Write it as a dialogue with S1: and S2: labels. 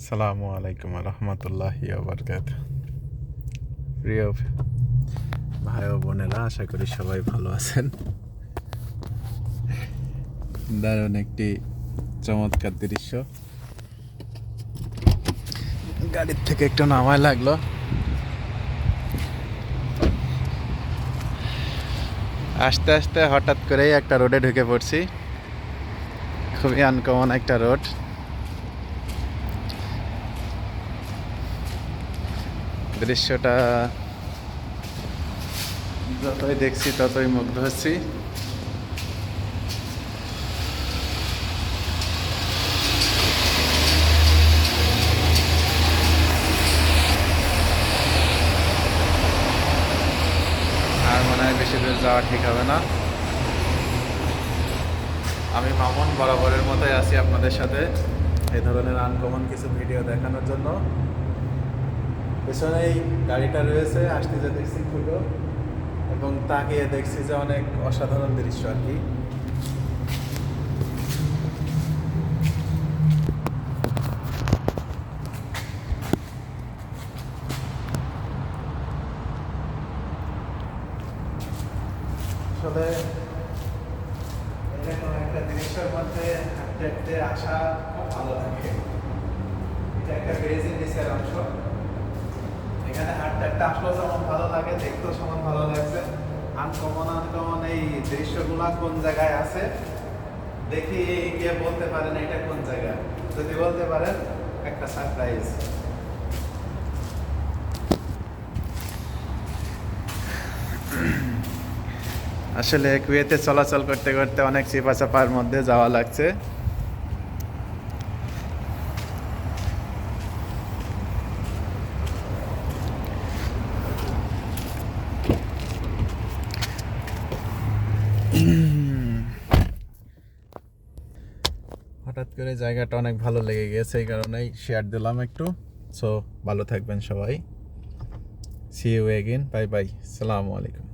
S1: আসসালামু আলাইকুম রহমতুল্লাহি বারকাতুহু। প্রিয় ভাই ও বোনেরা, আশা করি সবাই ভালো আছেন। দারুণ একটি চমৎকার দৃশ্য। গাড়ির থেকে একটু নামায় লাগলো। আস্তে আস্তে হঠাৎ করেই একটা রোডে ঢুকে পড়ছি। খুবই আনকমন একটা রোড। দৃশ্যটা যতই দেখছি ততই মুগ্ধ হচ্ছি। আর মনে হয় বেশি দূর যাওয়া ঠিক হবে না। আমি মামুন বরাবরের মতোই আছি আপনাদের সাথে এই ধরনের আনকমন কিছু ভিডিও দেখানোর জন্য। পেছনেই গাড়িটা রয়েছে, আসতে যে দেখছি খুলো এবং তাকিয়ে দেখছি যে অনেক অসাধারণ দৃশ্য আর কি। আসলে এরকম একটা দৃশ্যের মধ্যে হাঁটতে হাঁটতে আসা খুব ভালো লাগে। এটা একটা ব্রিজের নিচের অংশ। এখানে হাঁটতে হাঁটতে আসলেও যেমন ভালো লাগে, দেখতেও সমান ভালো লাগছে। আনকমন এই দৃশ্যগুলা কোন জায়গায় আছে দেখি গিয়ে বলতে পারেন এটা কোন জায়গা। যদি বলতে পারেন একটা সারপ্রাইজ। আসলে কুয়েতে চলাচল করতে করতে অনেক চিপাচাপার মধ্যে যাওয়া লাগছে। হঠাৎ করে জায়গাটা অনেক ভালো লেগে গেছে, এই কারণেই শেয়ার দিলাম একটু। সো ভালো থাকবেন সবাই। See you again, bye bye, আসসালামু আলাইকুম।